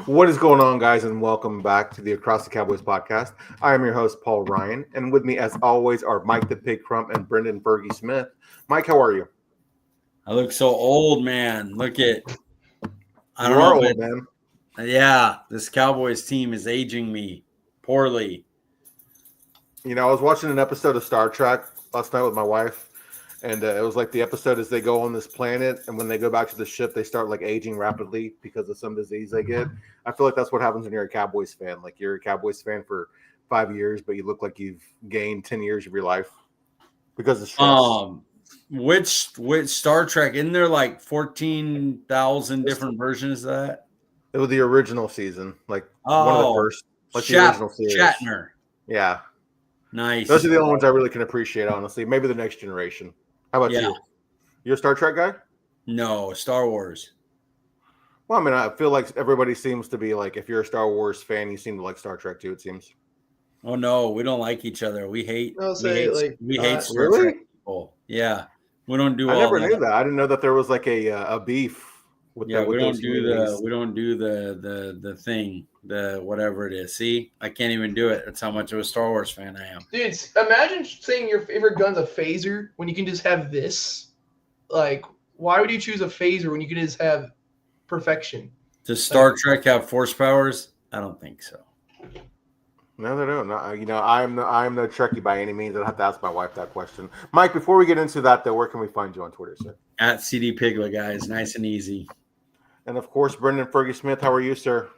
What is going on, guys, and welcome back to the Across the Cowboys podcast. I am your host, Paul Ryan, and with me, as always, are Mike the Pig Crum and Brenden Fergy Smith. Mike, how are you? I look so old, man. Look at I You don't are know, old, man. yeah, this Cowboys team is aging me poorly. You know, I was watching an episode of Star Trek last night with my wife, and it was like the episode as they go on this planet, and when they go back to the ship, they start like aging rapidly because of some disease they get. I feel like that's what happens when you're a Cowboys fan. Like you're a Cowboys fan for 5 years, but you look like you've gained 10 years of your life because of stress. Which Star Trek? Isn't there like 14,000 different versions of that? It was the original season, like one of the first, like the original series. Shatner. Yeah. Nice. Those are the only ones I really can appreciate, honestly. Maybe the next generation. How about you? You're a Star Trek guy? No, Star Wars. Well, I mean, I feel like everybody seems to be like, if you're a Star Wars fan, you seem to like Star Trek too, it seems. Oh no, we don't like each other. We hate Star really? Trek people. Yeah. We don't do I all never that. knew that. I didn't know that there was like a beef with We don't do the thing, the whatever it is. See, I can't even do it. That's how much of a Star Wars fan I am. Dude, imagine saying your favorite gun's a phaser when you can just have this. Like, why would you choose a phaser when you can just have perfection? Does Star Trek have force powers? I don't think so. No, they don't. No, you know, I'm no Trekkie by any means. I'd have to ask my wife that question. Mike, before we get into that, though, where can we find you on Twitter, sir? At CD Piglet, guys. Nice and easy. And, of course, Brenden Fergy Smith, how are you, sir?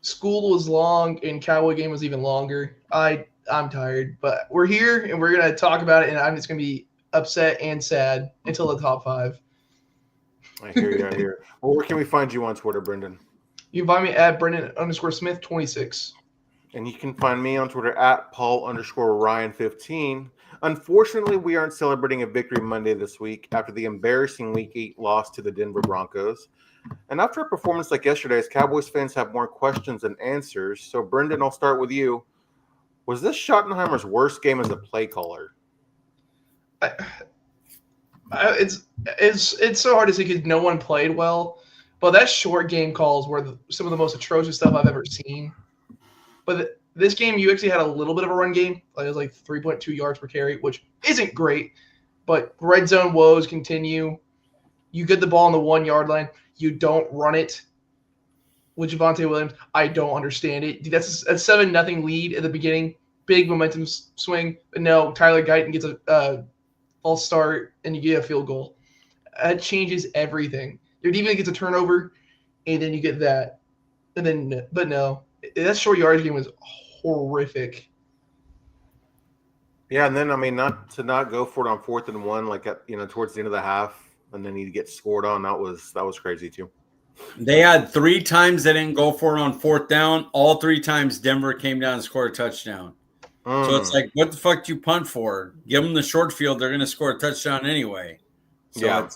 School was long and Cowboy game was even longer. I'm tired, but we're here and we're going to talk about it, and I'm just going to be upset and sad until the top 5. I hear you. I hear you. Well, where can we find you on Twitter, Brenden? You can find me at Brenden_Smith26. And you can find me on Twitter at Paul_Ryan15. Unfortunately, we aren't celebrating a victory Monday this week after the embarrassing Week 8 loss to the Denver Broncos. And after a performance like yesterday's, Cowboys fans have more questions than answers. So, Brenden, I'll start with you. Was this Schottenheimer's worst game as a play caller? It's so hard to say because no one played well. But that short game calls were some of the most atrocious stuff I've ever seen. But this game, you actually had a little bit of a run game. Like it was like 3.2 yards per carry, which isn't great. But red zone woes continue. You get the ball on the 1 yard line. You don't run it with Javonte Williams. I don't understand it. Dude, that's a 7-0 lead at the beginning. Big momentum swing. But no, Tyler Guyton gets a false start, and you get a field goal. That changes everything. Your defense gets a turnover, and then you get that. And then, but no. That short yardage game was horrific. Yeah, and then, I mean, not go for it on 4th and 1, like, towards the end of the half, and then you get scored on. That was crazy, too. They had 3 times they didn't go for it on 4th down. All 3 times Denver came down and scored a touchdown. So it's like, what the fuck do you punt for? Give them the short field. They're going to score a touchdown anyway. So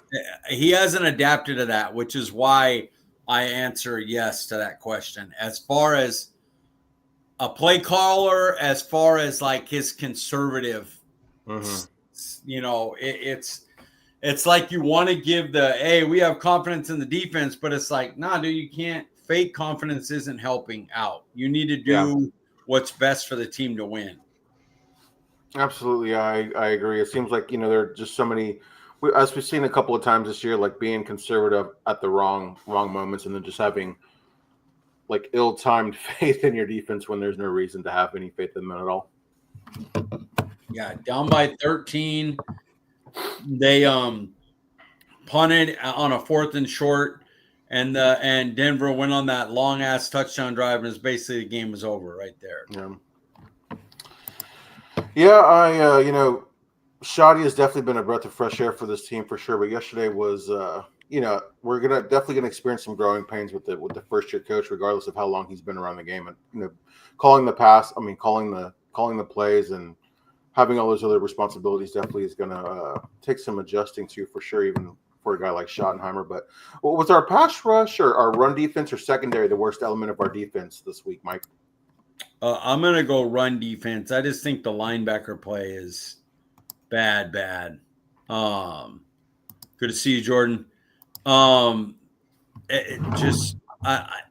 he hasn't adapted to that, which is why I answer yes to that question. As far as a play caller, as far as like his conservative, it's like you want to give hey, we have confidence in the defense, but it's like, nah, dude, you can't. Fake confidence isn't helping out. You need to do what's best for the team to win. Absolutely, I agree. It seems like, there are just so many, as we've seen a couple of times this year, like being conservative at the wrong moments, and then just having like ill-timed faith in your defense when there's no reason to have any faith in them at all. Yeah, down by 13, they punted on a 4th and short, and Denver went on that long ass touchdown drive, and it's basically the game was over right there. Yeah, Shoddy has definitely been a breath of fresh air for this team for sure. But yesterday was, we're definitely gonna experience some growing pains with the first year coach, regardless of how long he's been around the game. And calling the pass, calling the plays, and having all those other responsibilities definitely is gonna take some adjusting to for sure, even for a guy like Schottenheimer. But was our pass rush or our run defense or secondary the worst element of our defense this week, Mike? I'm going to go run defense. I just think the linebacker play is bad. Good to see you, Jordan.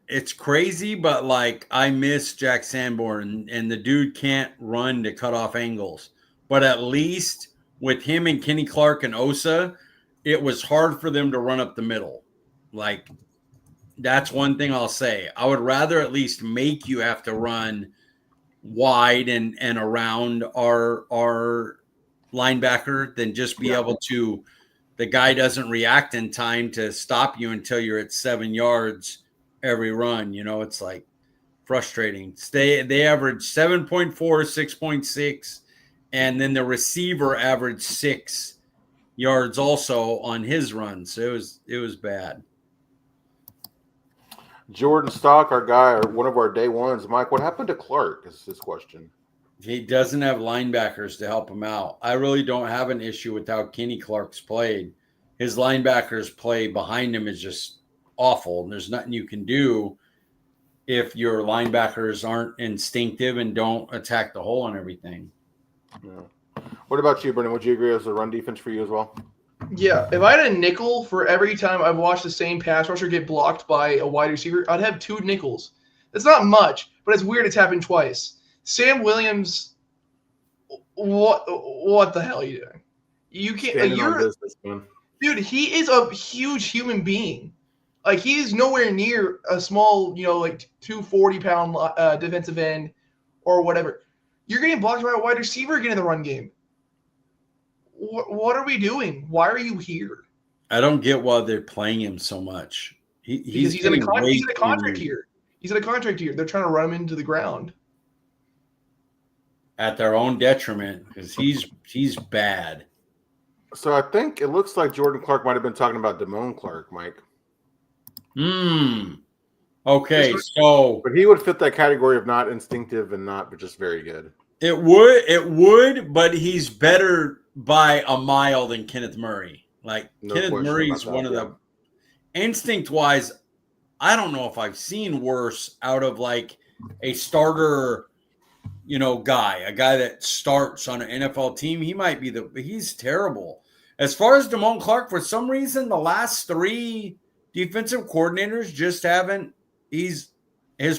it's crazy, but like I miss Jack Sanborn, and the dude can't run to cut off angles. But at least with him and Kenny Clark and Osa, it was hard for them to run up the middle. Like that's one thing I'll say. I would rather at least make you have to run wide and around our linebacker than just be able to. The guy doesn't react in time to stop you until you're at 7 yards every run. It's like frustrating. They average 7.4, 6.6, and then the receiver averaged 6 yards also on his run. So it was bad. Jordan Stock, our guy, or one of our day ones. Mike, what happened to Clark is his question. He doesn't have linebackers to help him out. I really don't have an issue with how Kenny Clark's played. His linebackers play behind him is just awful. And there's nothing you can do if your linebackers aren't instinctive and don't attack the hole and everything. Yeah. What about you, Brenden? Would you agree as a run defense for you as well? Yeah, if I had a nickel for every time I've watched the same pass rusher get blocked by a wide receiver, I'd have 2 nickels. It's not much, but it's weird it's happened twice. Sam Williams, what the hell are you doing? You can't. Dude, he is a huge human being. Like he's nowhere near a small, 240-pound defensive end or whatever. You're getting blocked by a wide receiver again in the run game. What are we doing? Why are you here? I don't get why they're playing him so much. He's in a contract here. He's in a contract here. They're trying to run him into the ground. At their own detriment, because he's bad. So I think it looks like Jordan Clark might have been talking about Damone Clark, Mike. Okay, so but he would fit that category of not instinctive and not just very good. It would, but he's better by a mile than Kenneth Murray. Like Kenneth Murray's one of the instinct-wise. I don't know if I've seen worse out of like a starter, guy, a guy that starts on an NFL team. He might be he's terrible. As far as Damone Clark, for some reason, the last 3 defensive coordinators just haven't. His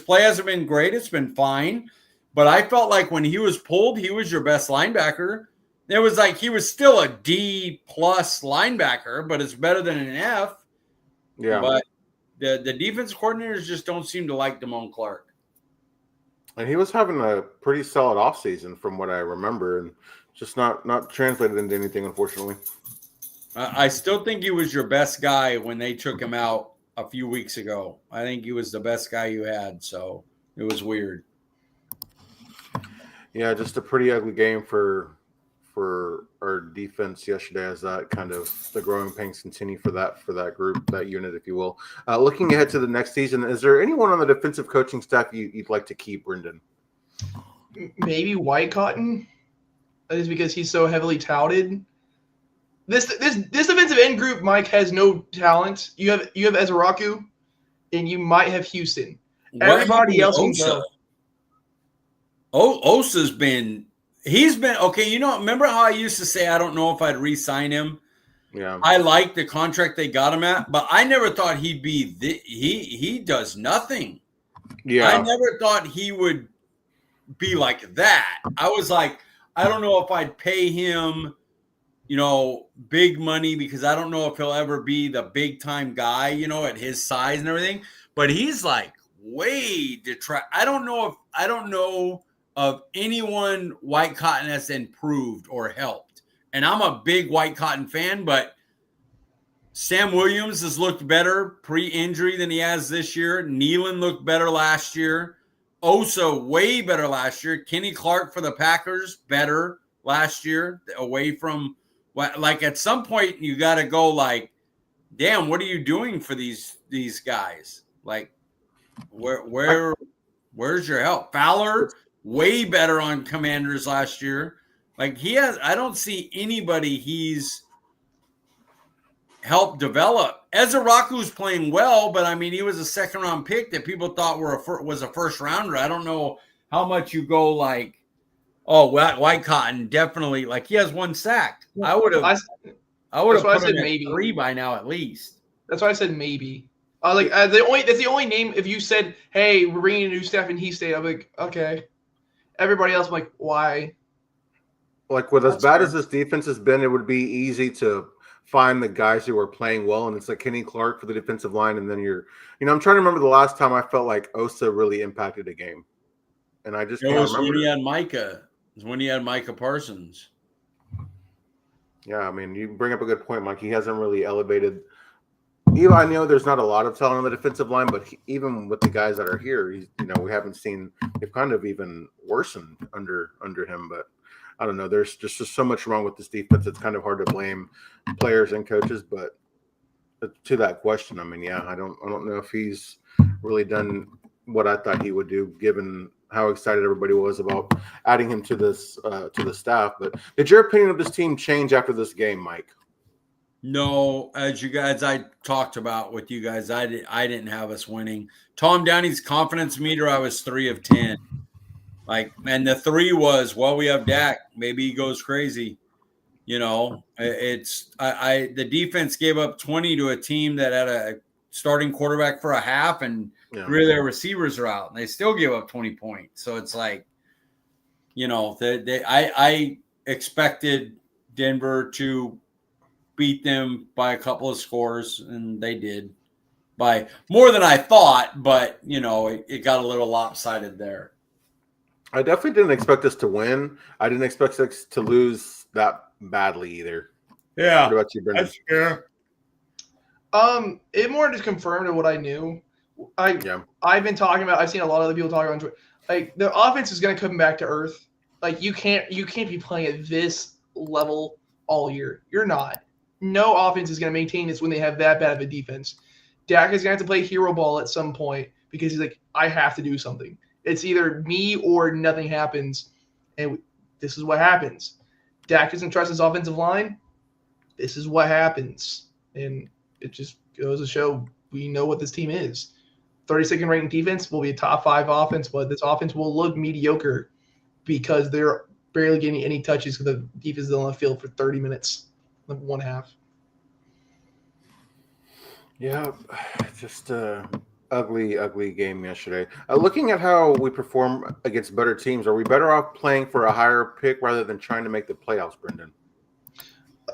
play hasn't been great. It's been fine. But I felt like when he was pulled, he was your best linebacker. It was like he was still a D+ linebacker, but it's better than an F. Yeah. But the defense coordinators just don't seem to like Damone Clark. And he was having a pretty solid offseason from what I remember, and just not translated into anything, unfortunately. I still think he was your best guy when they took him out a few weeks ago. I think he was the best guy you had, so it was weird. Yeah, just a pretty ugly game for our defense yesterday, as that kind of the growing pains continue for that group, that unit, if you will. Looking ahead to the next season, is there anyone on the defensive coaching staff you'd like to keep, Brenden? Maybe White Cotton. That is because he's so heavily touted. This defensive end group, Mike, has no talent. You have Ezraku, and you might have Houston. Everybody else can go. Osa's been – he's been – okay, remember how I used to say I don't know if I'd re-sign him? Yeah. I like the contract they got him at, but I never thought he'd be he does nothing. Yeah. I never thought he would be like that. I was like, I don't know if I'd pay him, big money, because I don't know if he'll ever be the big-time guy, at his size and everything. But he's like way detract. I don't know of anyone White Cotton has improved or helped. And I'm a big White Cotton fan, but Sam Williams has looked better pre-injury than he has this year. Nealon looked better last year. Osa way better last year. Kenny Clark for the Packers better last year, away from like at some point you got to go like, damn, what are you doing for these guys? Like where's your help? Fowler way better on Commanders last year. Like I don't see anybody he's helped develop. Ezraku's playing well, but I mean, he was a 2nd-round pick that people thought was a first-rounder. I don't know how much you go like, oh, White Cotton definitely, like he has 1 sack. I would have put him at maybe 3 by now at least. That's why I said maybe. That's the only name. If you said, "Hey, we're bringing a new staff," and he stayed, I'm like, okay. Everybody else, I'm like, why? Like with as That's bad fair. as this defense has been, it would be easy to find the guys who are playing well, and it's like Kenny Clark for the defensive line, and then I'm trying to remember the last time I felt like Osa really impacted a game, and I just It can't was remember. when he had Micah. It was when he had Micah Parsons. Yeah, I mean, you bring up a good point, Mike. He hasn't really elevated. Even I know there's not a lot of talent on the defensive line, but even with the guys that are here, we haven't seen. They've kind of even worsened under him, but. I don't know. There's just so much wrong with this defense. It's kind of hard to blame players and coaches. But to that question, I mean, yeah, I don't know if he's really done what I thought he would do, given how excited everybody was about adding him to this to the staff. But did your opinion of this team change after this game, Mike? No, as you guys, I talked about with you guys, I didn't have us winning. Tom Downey's confidence meter, I was 3 of 10. And the 3 was, well, we have Dak. Maybe he goes crazy. The defense gave up 20 to a team that had a starting quarterback for a half, and 3 of their receivers are out, and they still give up 20 points. So it's like, I expected Denver to beat them by a couple of scores, and they did by more than I thought, but it got a little lopsided there. I definitely didn't expect us to win. I didn't expect us to lose that badly either. Yeah. What about you, Brenden? That's fair. It more just confirmed what I knew. I've been talking about. I've seen a lot of other people talking on Twitter. Like, the offense is going to come back to earth. Like, you can't be playing at this level all year. You're not. No offense is going to maintain this when they have that bad of a defense. Dak is going to have to play hero ball at some point because he's like, I have to do something. It's either me or nothing happens, and this is what happens. Dak doesn't trust his offensive line. This is what happens, and it just goes to show we know what this team is. 32nd ranked defense will be a top 5 offense, but this offense will look mediocre because they're barely getting any touches because the defense is on the field for 30 minutes, like one half. Yeah, just ugly game yesterday. Looking at how we perform against better teams, are we better off playing for a higher pick rather than trying to make the playoffs, Brenden?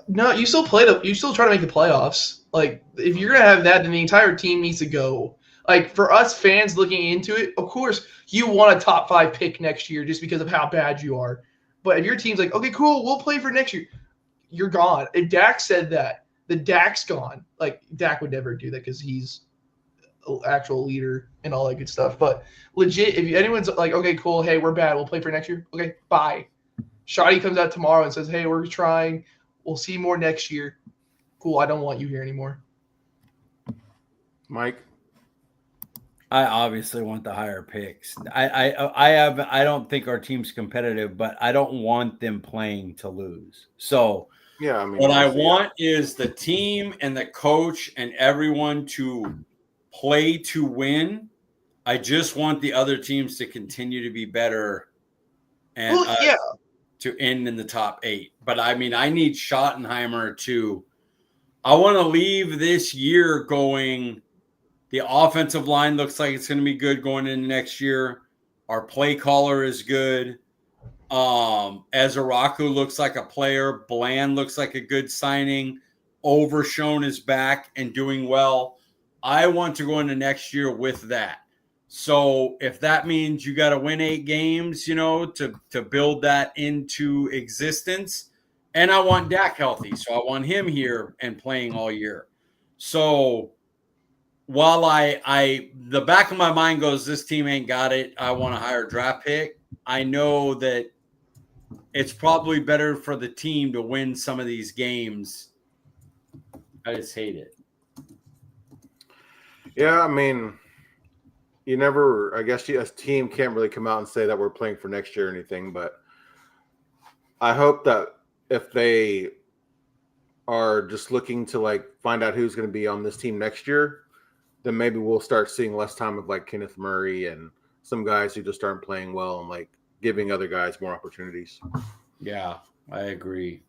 No, you still try to make the playoffs. Like, if you're gonna have that, then the entire team needs to go. Like, for us fans looking into it, of course you want a top 5 pick next year just because of how bad you are. But if your team's like, okay, cool, we'll play for next year, you're gone. If Dak said that, the Dak's gone. Like, Dak would never do that because he's an actual leader and all that good stuff. But legit, if anyone's like, okay, cool, hey, we're bad, we'll play for next year. Okay, bye. Shoddy comes out tomorrow and says, hey, we're trying. We'll see more next year. Cool, I don't want you here anymore. Mike? I obviously want the higher picks. I don't think our team's competitive, but I don't want them playing to lose. So yeah, I mean, what I want is the team and the coach and everyone to play to win. I just want the other teams to continue to be better and to end in the top 8. But I mean, I need Schottenheimer to. I want to leave this year going. The offensive line looks like it's going to be good going into next year. Our play caller is good. Ezaraku looks like a player. Bland looks like a good signing. Overshone is back and doing well. I want to go into next year with that. So if that means you got to win 8 games, to build that into existence. And I want Dak healthy. So I want him here and playing all year. So while the back of my mind goes, this team ain't got it, I want a higher draft pick, I know that it's probably better for the team to win some of these games. I just hate it. Yeah, I mean, I guess a team can't really come out and say that we're playing for next year or anything, but I hope that if they are just looking to find out who's going to be on this team next year, then maybe we'll start seeing less time of Kenneth Murray and some guys who just aren't playing well and giving other guys more opportunities. Yeah, I agree.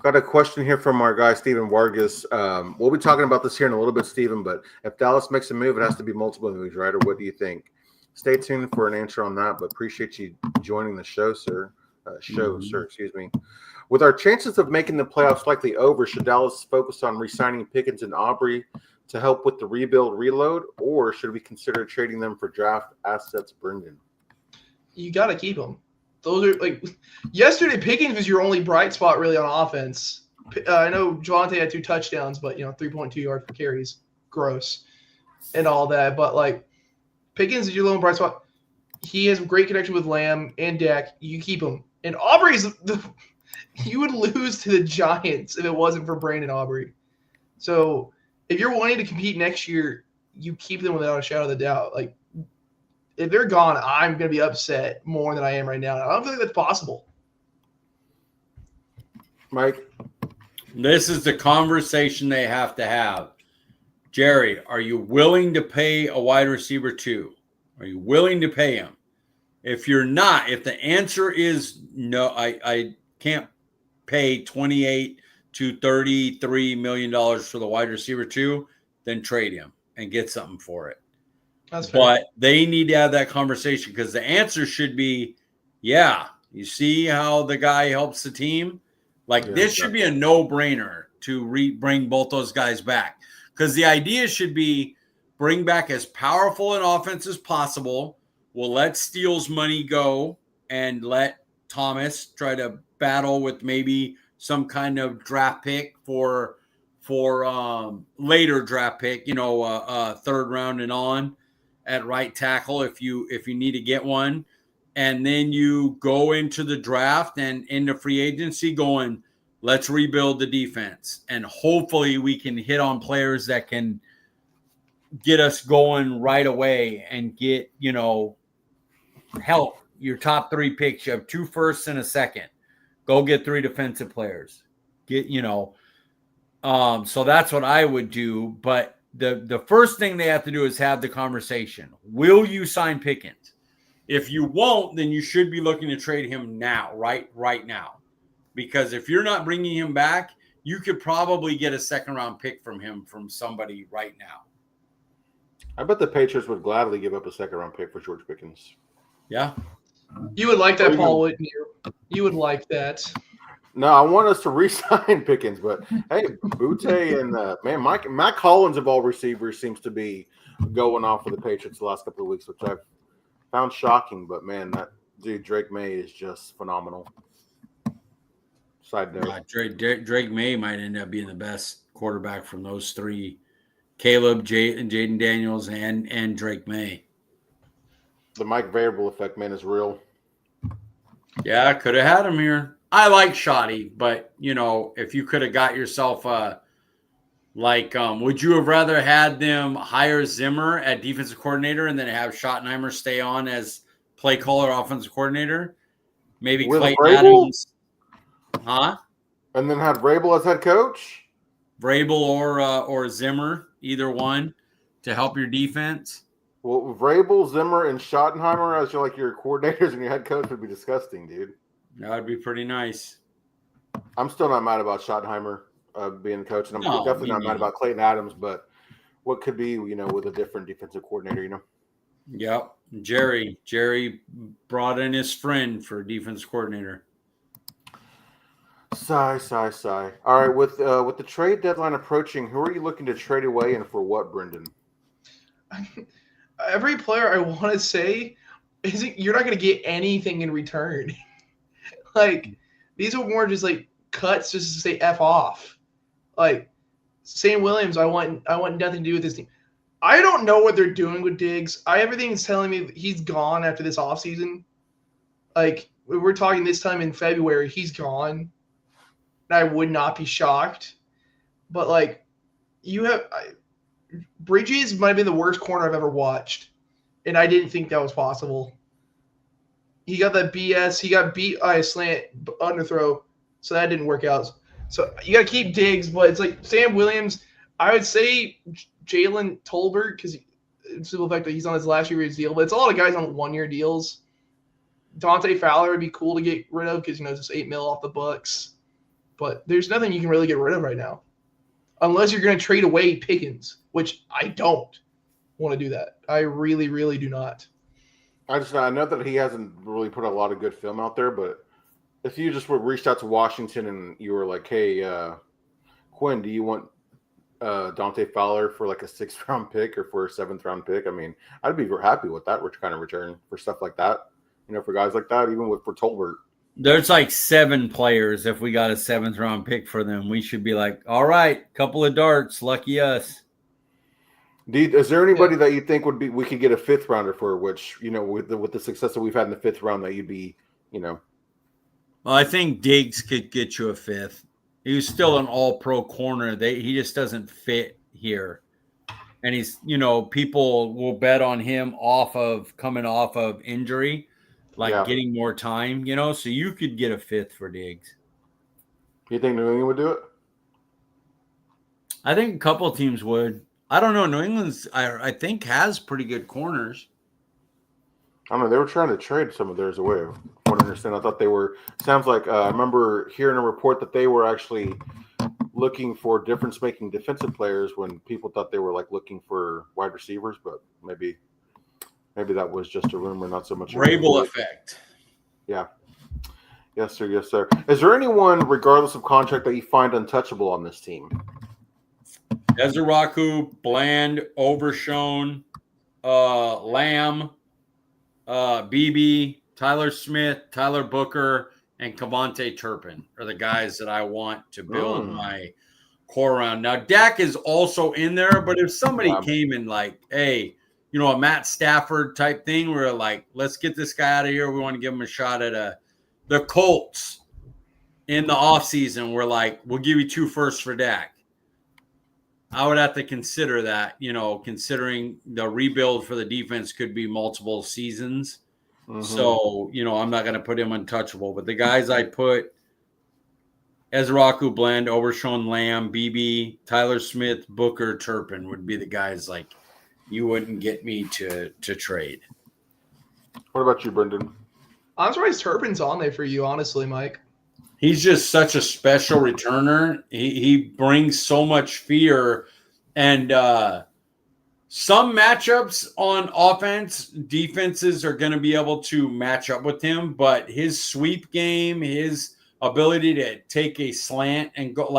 Got a question here from our guy, Steven Vargas. We'll be talking about this here in a little bit, Steven, but if Dallas makes a move, it has to be multiple moves, right? Or what do you think? Stay tuned for an answer on that, but appreciate you joining the show, sir. Excuse me. With our chances of making the playoffs likely over, should Dallas focus on re-signing Pickens and Aubrey to help with the reload, or should we consider trading them for draft assets, Brenden? You got to keep them. Those are like yesterday. Pickens was your only bright spot really on offense. I know Javonte had 2 touchdowns, but 3.2 yards per carries, gross, and all that. But like Pickens is your lone bright spot. He has a great connection with Lamb and Dak. You keep him. And Aubrey's you would lose to the Giants if it wasn't for Brandon Aubrey. So if you're wanting to compete next year, you keep them without a shadow of a doubt. Like if they're gone, I'm going to be upset more than I am right now. I don't think that's possible. Mike? This is the conversation they have to have. Jerry, are you willing to pay a wide receiver 2? Are you willing to pay him? If you're not, if the answer is no, I can't pay $28 to $33 million for the wide receiver 2, then trade him and get something for it. That's fair. But they need to have that conversation because the answer should be, yeah, you see how the guy helps the team? This should be a no-brainer to bring both those guys back. Because the idea should be bring back as powerful an offense as possible. We'll let Steele's money go and let Thomas try to battle with maybe some kind of draft pick for later draft pick, third round and on at right tackle if you need to get one. And then you go into the draft and into free agency going, let's rebuild the defense. And hopefully we can hit on players that can get us going right away and get, help your top 3 picks. You have 2 firsts and a second. Go get 3 defensive players. So that's what I would do. But the first thing they have to do is have the conversation. Will you sign Pickens? If you won't, then you should be looking to trade him now, right now. Because if you're not bringing him back, you could probably get a second-round pick from him from somebody right now. I bet the Patriots would gladly give up a second-round pick for George Pickens. Yeah. You would like that, Paul, wouldn't you? You would like that. No, I want us to re-sign Pickens, but hey, Butte and Mac Hollins of all receivers seems to be going off for the Patriots the last couple of weeks, which I've found shocking. But man, that dude Drake May is just phenomenal. Side note, Drake May might end up being the best quarterback from those 3: Caleb, Jaden Daniels, and Drake May. The Mike Variable effect, man, is real. Yeah, could have had him here. I like Shoddy, but, if you could have got yourself would you have rather had them hire Zimmer at defensive coordinator and then have Schottenheimer stay on as play caller offensive coordinator? Maybe With Clayton Vrabel? Adams. Huh? And then have Vrabel as head coach? Vrabel or Zimmer, either one, to help your defense. Well, Vrabel, Zimmer, and Schottenheimer as your coordinators and your head coach would be disgusting, dude. That would be pretty nice. I'm still not mad about Schottenheimer being coach, and I'm definitely not mad about Clayton Adams, but what could be, with a different defensive coordinator, Yep. Jerry brought in his friend for defense coordinator. Sigh. All right, with the trade deadline approaching, who are you looking to trade away and for what, Brenden? Every player I want to say you're not going to get anything in return. These are more just cuts just to say F off. Sam Williams, I want nothing to do with this team. I don't know what they're doing with Diggs. Everything's telling me he's gone after this offseason. We're talking this time in February, he's gone. And I would not be shocked. But you have Bridges might have been the worst corner I've ever watched, and I didn't think that was possible. He got that BS. He got beat by a slant underthrow, so that didn't work out. So you got to keep Diggs, but it's Sam Williams. I would say Jalen Tolbert because simple fact that he's on his last year of his deal, but it's a lot of guys on 1-year deals. Dante Fowler would be cool to get rid of because it's just $8 million off the books. but there's nothing you can really get rid of right now. Unless you're going to trade away Pickens, which I don't want to do that. I really, really do not. I know that he hasn't really put a lot of good film out there, but if you just reached out to Washington and you were like, hey, Quinn, do you want Dante Fowler for like a 6th round pick or for a 7th round pick? I mean, I'd be happy with that kind of return for stuff like that. For guys like that, even for Tolbert. There's like 7 players. If we got a 7th round pick for them, we should be like, all right, couple of darts, lucky us. Is there anybody that you think we could get a 5th rounder for? Which with the success that we've had in the 5th round, that you'd be, Well, I think Diggs could get you a 5th. He was still an all-pro corner. He just doesn't fit here, and he's people will bet on him coming off of injury. Getting more time, so you could get a 5th for Diggs. You think New England would do it? I think a couple of teams would. I don't know. New England's, I think, has pretty good corners. I don't know. They were trying to trade some of theirs away. From what I understand, I thought they were. Sounds like I remember hearing a report that they were actually looking for difference-making defensive players when people thought they were looking for wide receivers, but maybe that was just a rumor, not so much. Rabel effect. Yeah. Yes, sir. Yes, sir. Is there anyone, regardless of contract, that you find untouchable on this team? Ezraku, Bland, Overshone, Lamb, BB, Tyler Smith, Tyler Booker, and Cavante Turpin are the guys that I want to build my core around. Now, Dak is also in there, but if somebody came in hey, a Matt Stafford type thing where let's get this guy out of here. We want to give him a shot at the Colts in the offseason. We're we'll give you 2 firsts for Dak. I would have to consider that, considering the rebuild for the defense could be multiple seasons. Mm-hmm. So, I'm not going to put him untouchable. But the guys I put, Ezraku, Bland, Overshone, Lamb, BB, Tyler Smith, Booker, Turpin would be the guys you wouldn't get me to trade. What about you, Brenden? I'm surprised Turpin's on there for you, honestly, Mike. He's just such a special returner. He brings so much fear. And some matchups on offense, defenses are going to be able to match up with him. But his sweep game, his ability to take a slant and go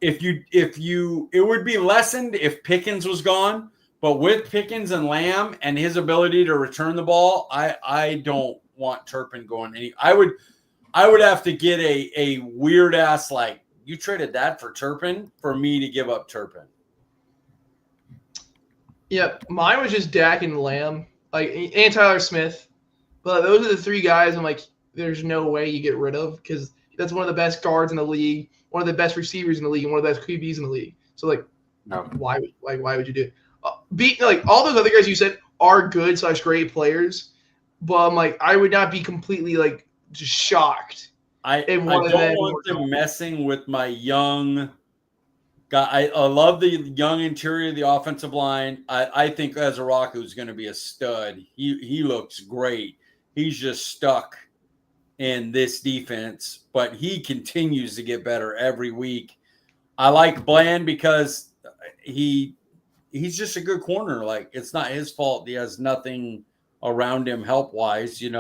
it would be lessened if Pickens was gone. But with Pickens and Lamb and his ability to return the ball, I don't want Turpin going any. I would have to get a weird ass you traded that for Turpin for me to give up Turpin. Yeah, mine was just Dak and Lamb, and Tyler Smith. But those are the 3 guys I'm there's no way you get rid of because that's one of the best guards in the league, one of the best receivers in the league, and one of the best QBs in the league. So no. Why would you do it? All those other guys you said are good / great players, but I'm I would not be completely just shocked. I don't want them messing with my young guy. I love the young interior of the offensive line. I think Ezraku is going to be a stud. He looks great. He's just stuck in this defense, but he continues to get better every week. I like Bland because he's just a good corner. It's not his fault. He has nothing around him help wise, And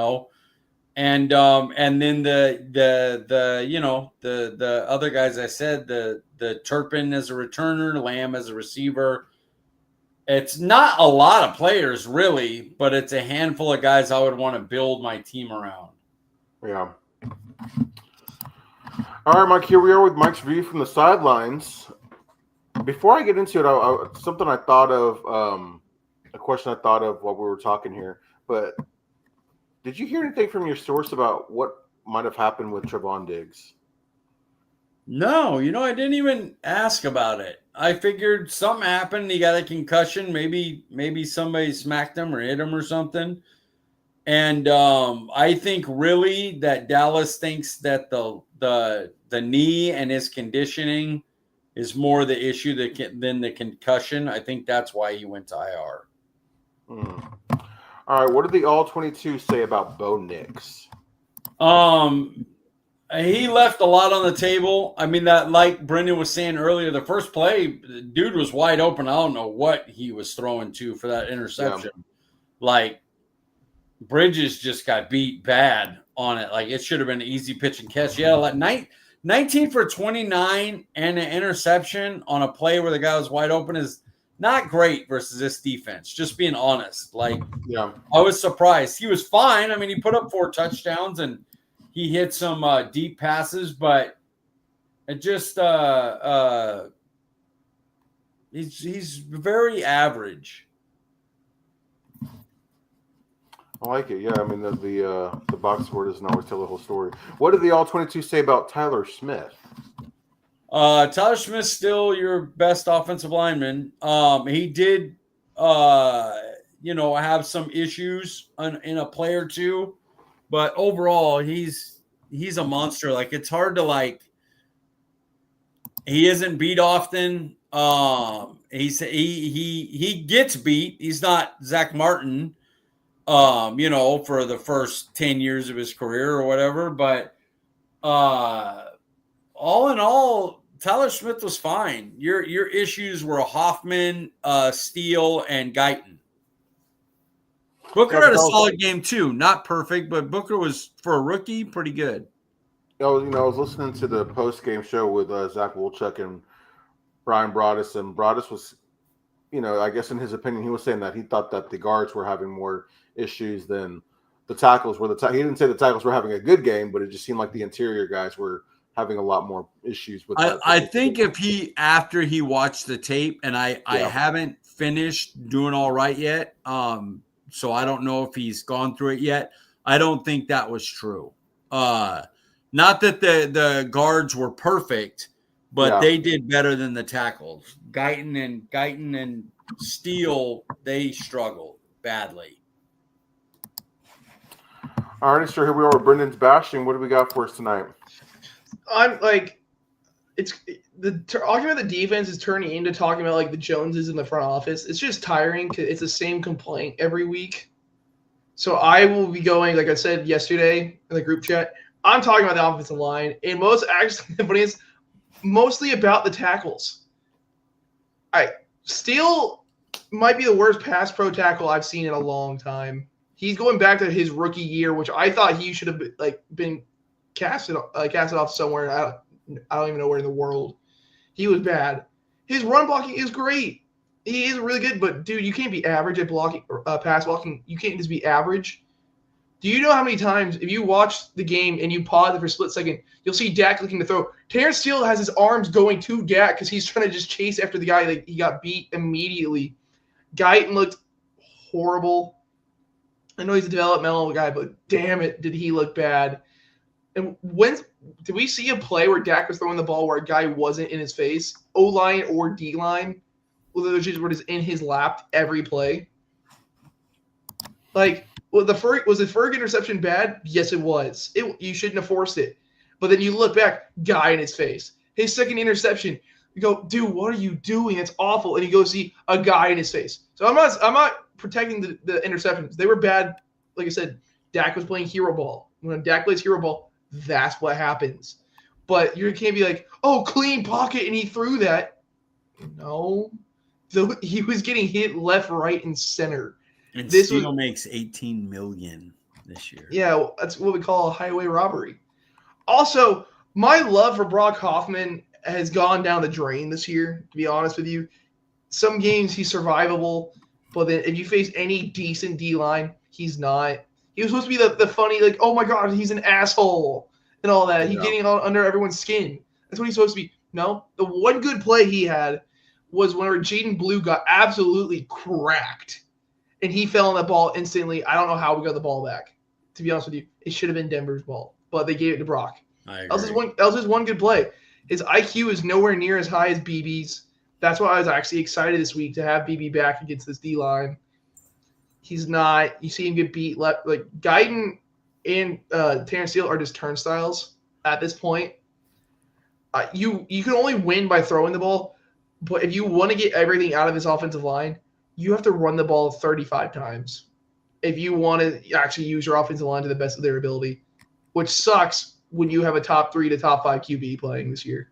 then the other guys I said, the Turpin as a returner, Lamb as a receiver. It's not a lot of players really, but it's a handful of guys I would want to build my team around. Yeah. All right, Mike, here we are with Mike's view from the sidelines. Before I get into it, something I thought of, a question I thought of while we were talking here, but did you hear anything from your source about what might have happened with Trevon Diggs? No, I didn't even ask about it. I figured something happened. He got a concussion. Maybe somebody smacked him or hit him or something. And I think really that Dallas thinks that the knee and his conditioning is more the issue than the concussion. I think that's why he went to IR. All right, what did the All-22 say about Bo Nix? He left a lot on the table. I mean, that, like Brenden was saying earlier, the first play, the dude was wide open. I don't know what he was throwing to for that interception. Yeah. Like, Bridges just got beat bad on it. Like, it should have been an easy pitch and catch. Yeah, like 19 for 29 and an interception on a play where the guy was wide open is not great versus this defense. Just being honest. Like, yeah, I was surprised. He was fine. I mean, he put up 4 touchdowns and he hit some deep passes, but it just he's very average. I like it. Yeah, I mean the box score doesn't always tell the whole story. What did the All 22 say about Tyler Smith? Tyler Smith's still your best offensive lineman. He did have some issues in a play or two, but overall he's a monster. Like, it's hard to, like, he isn't beat often. He gets beat. He's not Zach Martin, for the first 10 years of his career or whatever. But all in all, Tyler Smith was fine. Your issues were Hoffman, Steele, and Guyton. Booker had a solid game too. Not perfect, but Booker was, for a rookie, pretty good. I was listening to the post-game show with Zach Wolchuk and Brian Broaddus, and Broaddus was, I guess in his opinion, he was saying that he thought that the guards were having more issues than the tackles were. He didn't say the tackles were having a good game, but it just seemed like the interior guys were having a lot more issues with that. I think after he watched the tape, and I haven't finished doing all right yet, so I don't know if he's gone through it yet. I don't think that was true. Not that the guards were perfect, but they did better than the tackles. Guyton and Steele, they struggled badly. All right, so here we are with Brendan's bashing. What do we got for us tonight? I'm like, talking about the defense is turning into talking about like the Joneses in the front office. It's just tiring because it's the same complaint every week. So I will be going, like I said yesterday in the group chat, I'm talking about the offensive line, and mostly about the tackles. Steele might be the worst pass pro tackle I've seen in a long time. He's going back to his rookie year, which I thought he should have been casted off somewhere. I don't even know where in the world. He was bad. His run blocking is great. He is really good, but dude, you can't be average at blocking pass blocking. You can't just be average. Do you know how many times, if you watch the game and you pause it for a split second, you'll see Dak looking to throw? Terrence Steele has his arms going to Dak because he's trying to just chase after the guy. Like, he got beat immediately. Guyton looked horrible. I know he's a developmental guy, but damn it, did he look bad. And did we see a play where Dak was throwing the ball where a guy wasn't in his face? O-line or D-line? Whether those just were just in his lap every play? Like, was the Ferg interception bad? Yes, it was. You shouldn't have forced it. But then you look back, guy in his face. His second interception, you go, dude, what are you doing? It's awful. And you go see a guy in his face. So I'm not protecting the interceptions. They were bad. Like I said, Dak was playing hero ball. When Dak plays hero ball, that's what happens. But you can't be like, oh, clean pocket, and he threw that. No. So he was getting hit left, right, and center. And Steele makes $18 million this year. Yeah, that's what we call a highway robbery. Also, my love for Brock Hoffman has gone down the drain this year, to be honest with you. Some games he's survivable, but then if you face any decent D-line, he's not. He was supposed to be the funny, like, oh my God, he's an asshole and all that. He's getting under everyone's skin. That's what he's supposed to be. No, the one good play he had was whenever Jaden Blue got absolutely cracked. And he fell on that ball instantly. I don't know how we got the ball back. To be honest with you, it should have been Denver's ball, but they gave it to Brock. That was just one good play. His IQ is nowhere near as high as BB's. That's why I was actually excited this week to have BB back against this D-line. He's not. You see him get beat left. Like, Guyton and Terrence Steele are just turnstiles at this point. You can only win by throwing the ball, but if you want to get everything out of this offensive line, you have to run the ball 35 times if you want to actually use your offensive line to the best of their ability, which sucks when you have a top 3 to top 5 QB playing this year.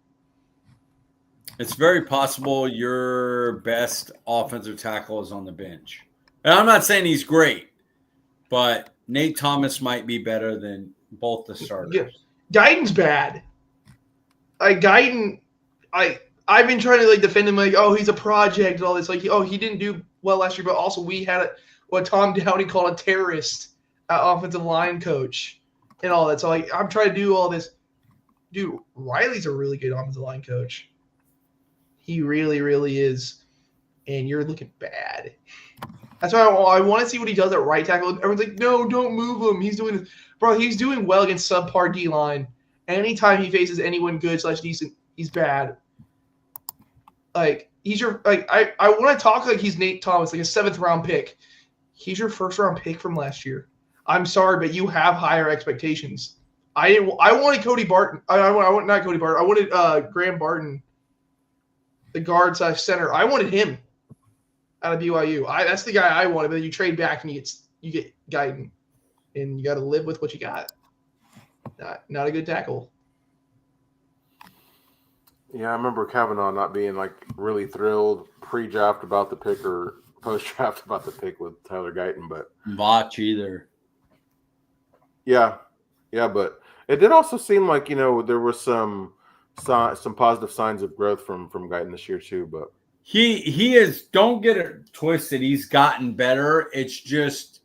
It's very possible your best offensive tackle is on the bench. And I'm not saying he's great, but Nate Thomas might be better than both the starters. Yeah. Guyton's bad. Guyton, I've been trying to like defend him, like, oh, he's a project and all this. Like, oh, he didn't do well last year, but also we had what Tom Downey called a terrorist offensive line coach and all that. So like, I'm trying to do all this. Dude, Riley's a really good offensive line coach. He really, really is. And you're looking bad. That's why I want to see what he does at right tackle. Everyone's like, no, don't move him. He's doing well against subpar D-line. Anytime he faces anyone good / decent, he's bad. Like, he's your like I want to talk like he's Nate Thomas, like a 7th round pick. He's your 1st round pick from last year. I'm sorry, but you have higher expectations. I wanted Cody Barton. I want not Cody Barton. I wanted Graham Barton, the guard / center. I wanted him out of BYU. That's the guy I wanted. But then you trade back and you get Guyton, and you got to live with what you got. Not a good tackle. Yeah, I remember Kavanaugh not being like really thrilled pre-draft about the pick or post-draft about the pick with Tyler Guyton, but Vach either. Yeah, but it did also seem like there was some positive signs of growth from Guyton this year too. But he is. Don't get it twisted. He's gotten better. It's just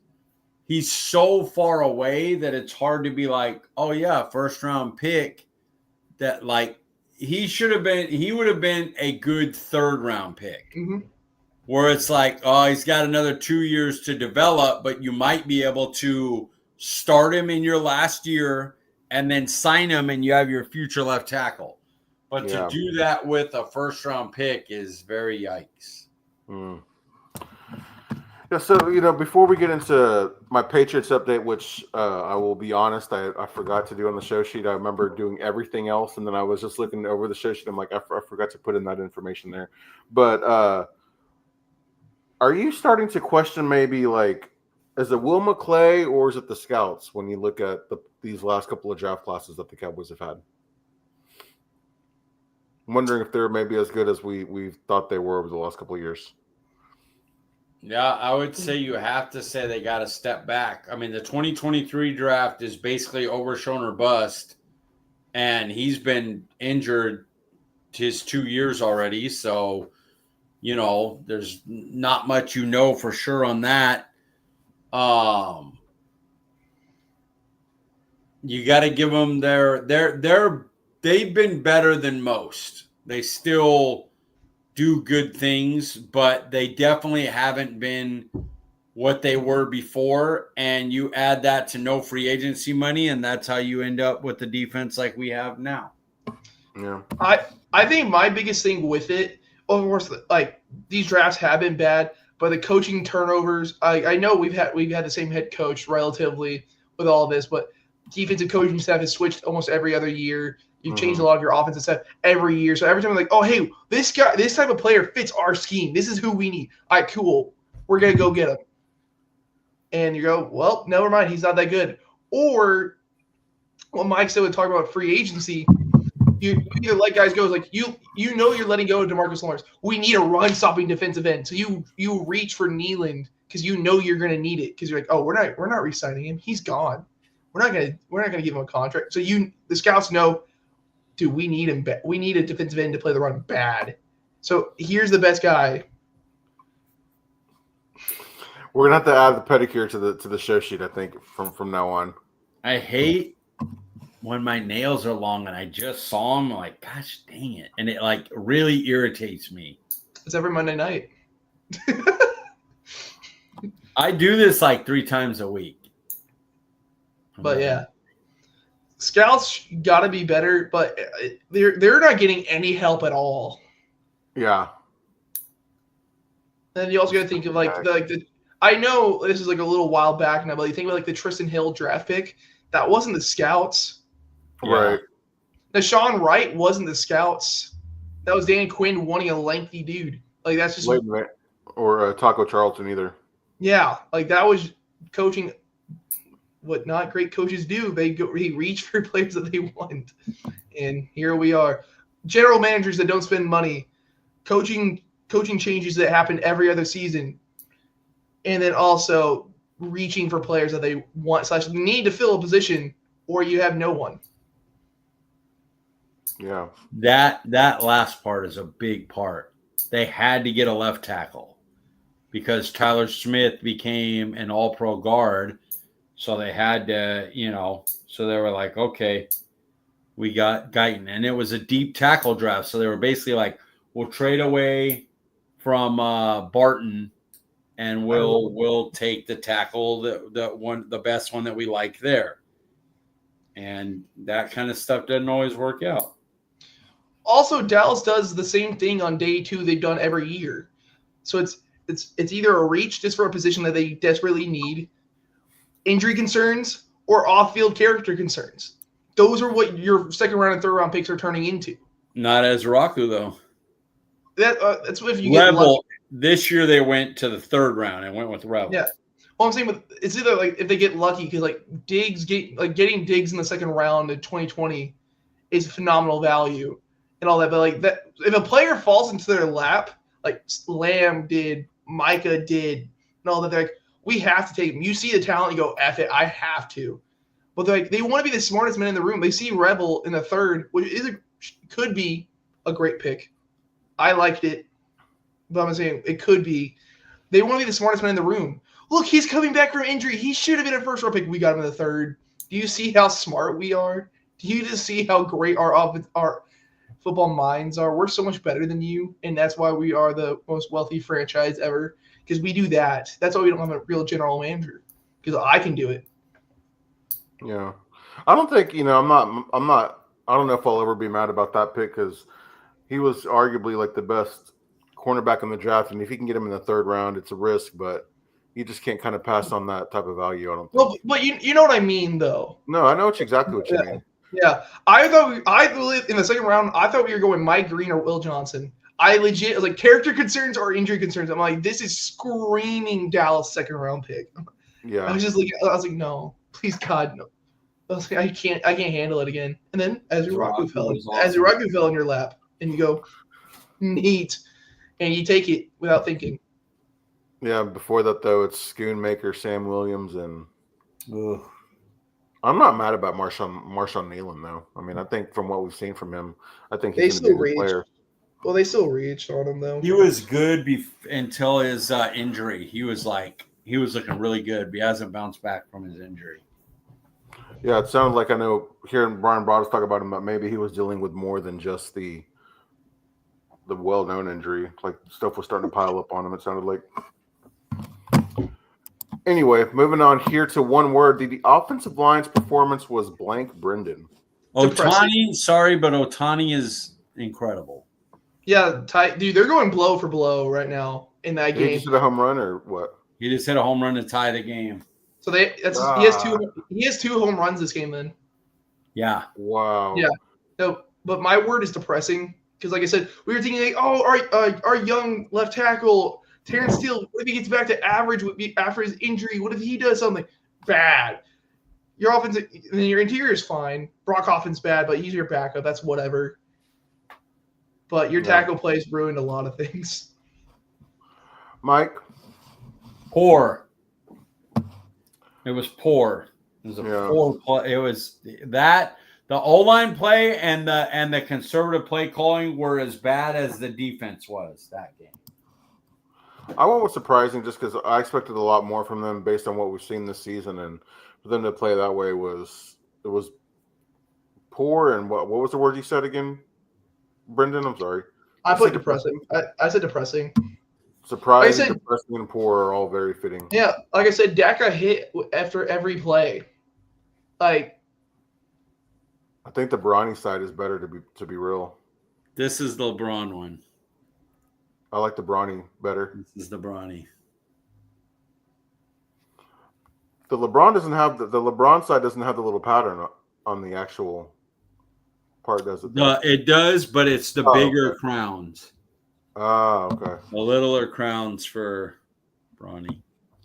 he's so far away that it's hard to be like, oh yeah, 1st round pick. That like he would have been a good 3rd round pick. Mm-hmm. Where it's like, oh, he's got another 2 years to develop, but you might be able to start him in your last year and then sign him and you have your future left tackle. But to do that with a 1st round pick is very yikes. Yeah, so, before we get into my Patriots update, which I will be honest, I forgot to do on the show sheet. I remember doing everything else, and then I was just looking over the show sheet. I'm like, I forgot to put in that information there. But are you starting to question maybe, like, is it Will McClay or is it the scouts when you look at these last couple of draft classes that the Cowboys have had? I'm wondering if they're maybe as good as we thought they were over the last couple of years. Yeah, I would say you have to say they got to step back. I mean, the 2023 draft is basically overshown or bust, and he's been injured his 2 years already. So, there's not much for sure on that. You got to give them they've been better than most. They still do good things, but they definitely haven't been what they were before. And you add that to no free agency money, and that's how you end up with the defense like we have now. Yeah. I think my biggest thing with it, of course, like these drafts have been bad, but the coaching turnovers, I know we've had the same head coach relatively with all of this, but defensive coaching staff has switched almost every other year. You've changed a lot of your offensive stuff every year. So every time I'm like, oh, hey, this type of player fits our scheme. This is who we need. All right, cool. We're going to go get him. And you go, well, never mind. He's not that good. Or what Mike said when talking about free agency, you either let guys go. Like you're letting go of DeMarcus Lawrence. We need a run-stopping defensive end. So you reach for Nealand because you know you're going to need it because you're like, oh, we're not re-signing him. He's gone. We're not gonna give him a contract. So the scouts know, dude, we need him. We need a defensive end to play the run bad. So here's the best guy. We're gonna have to add the pedicure to the show sheet, I think, from now on. I hate when my nails are long and I just saw them. I'm like, gosh dang it, and it like really irritates me. It's every Monday night. I do this like 3 times a week. But yeah, scouts got to be better, but they're not getting any help at all. Yeah. And you also got to think of I know this is like a little while back now, but you think about like the Tristan Hill draft pick. That wasn't the scouts. Right. Deshaun Wright wasn't the scouts. That was Dan Quinn wanting a lengthy dude. Like that's just or Taco Charlton either. Yeah, like that was coaching what not great coaches do. They reach for players that they want, and here we are. General managers that don't spend money, coaching changes that happen every other season, and then also reaching for players that they want / need to fill a position, or you have no one. Yeah. That last part is a big part. They had to get a left tackle because Tyler Smith became an all-pro guard. So they had to, so they were like, okay, we got Guyton. And it was a deep tackle draft. So they were basically like, we'll trade away from Barton and we'll take the tackle, the best one that we like there. And that kind of stuff doesn't always work out. Also, Dallas does the same thing on day 2 they've done every year. So it's either a reach just for a position that they desperately need, injury concerns, or off-field character concerns. Those are what your second round and third round picks are turning into. Not as Raku, though. That's if you get lucky. This year they went to the third round and went with Rebel. Yeah. Well, I'm saying it's either like if they get lucky, because like getting Diggs in the second round in 2020 is phenomenal value and all that. But like that, if a player falls into their lap, like Lamb did, Micah did, and all that, they're like, we have to take him. You see the talent, you go, F it, I have to. But they want to be the smartest man in the room. They see Rebel in the third, which could be a great pick. I liked it, but I'm saying it could be. They want to be the smartest man in the room. Look, he's coming back from injury. He should have been a first-round pick. We got him in the third. Do you see how smart we are? Do you just see how great our football minds are? We're so much better than you, and that's why we are the most wealthy franchise ever, because we do that. That's why we don't have a real general manager, because I can do it. Yeah. I don't think, I don't know if I'll ever be mad about that pick, because he was arguably like the best cornerback in the draft, and if you can get him in the third round, it's a risk, but you just can't kind of pass on that type of value, I don't think. Well, but you know what I mean, though. No, I know exactly what you mean. Yeah. I believe in the second round, I thought we were going Mike Green or Will Johnson. I legit was like character concerns or injury concerns. I'm like, this is screaming Dallas second round pick. Yeah. I was like, no, please God, no. I was like, I can't handle it again. And then as your Raku fell in your lap, and you go, neat, and you take it without thinking. Yeah, before that, though, it's Schoonmaker, Sam Williams, and I'm not mad about Marshawn Nealon, though. I mean, I think from what we've seen from him, I think he's going to be a good player. Well, they still reached on him, though. He was good until his injury. He was looking really good, but he hasn't bounced back from his injury. Yeah, it sounded like I know hearing Brian Broaddus talk about him, but maybe he was dealing with more than just the well-known injury. Like stuff was starting to pile up on him, it sounded like. Anyway, moving on here to one word. The offensive line's performance was blank Brenden. Ohtani, sorry, but Ohtani is incredible. Yeah, dude, they're going blow for blow right now in that game. He just hit a home run or what? He just hit a home run to tie the game. So he has two home runs this game then. Yeah. Wow. Yeah. No, but my word is depressing because, like I said, we were thinking, like, oh, our young left tackle Terrence Steele, what if he gets back to average after his injury? What if he does something bad? Your offense, and your interior is fine. Brock Hoffin's bad, but he's your backup. That's whatever. But your tackle plays ruined a lot of things. Mike? Poor. It was poor. It was a poor play. It was that the O-line play and the conservative play calling were as bad as the defense was that game. I went with surprising just because I expected a lot more from them based on what we've seen this season, and for them to play that way it was poor. And what was the word you said again, Brenden? I'm sorry. I put depressing. I said depressing. Surprising, depressing, and poor are all very fitting. Yeah, like I said, Dak got hit after every play. Like, I think the Bronny side is better to be real. This is the LeBron one. I like the Bronny better. This is the Bronny. The LeBron doesn't have the LeBron side doesn't have the little pattern on the actual part, does it? No, it does, but it's the bigger crowns. Oh, okay. The littler crowns for Bronny.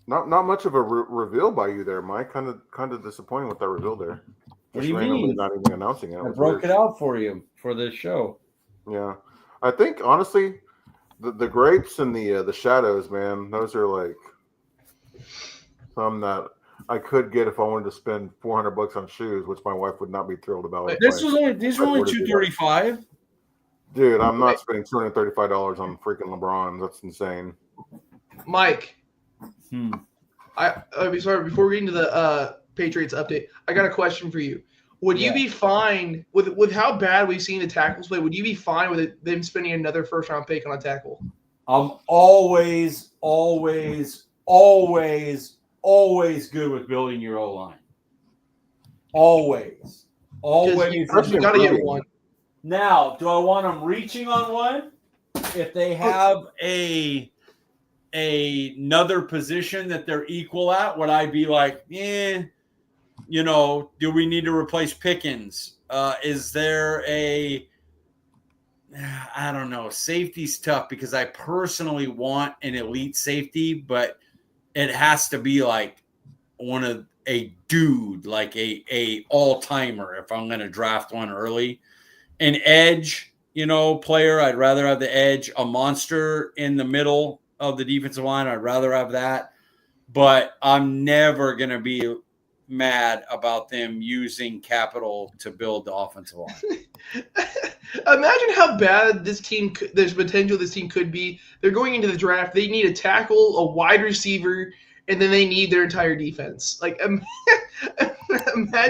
Not much of a reveal by you there, Mike. Kind of disappointing with that reveal there. What Just do you randomly mean? not even announcing it. I broke it out for you for this show. Yeah, I think honestly, the grapes and the shadows, man, those are like some that I could get if I wanted to spend $400 on shoes, which my wife would not be thrilled about. These were only $235. Dude, I'm not spending $235 on freaking LeBrons. That's insane. Mike, sorry. Before we get into the Patriots update, I got a question for you. Would you be fine with how bad we've seen the tackles play? Would you be fine with them spending another first-round pick on a tackle? I'm always good with building your O-line. Always. You got to get one. Now, do I want them reaching on one? If they have another position that they're equal at, would I be like, do we need to replace Pickens? Is there I don't know. Safety's tough because I personally want an elite safety, but it has to be like a dude, like a all-timer if I'm going to draft one early. An edge, player, I'd rather have the edge. A monster in the middle of the defensive line, I'd rather have that. But I'm never going to be mad about them using capital to build the offensive line. Imagine how bad there's potential this team could be. They're going into the draft. They need a tackle, a wide receiver, and then they need their entire defense. Like, imagine.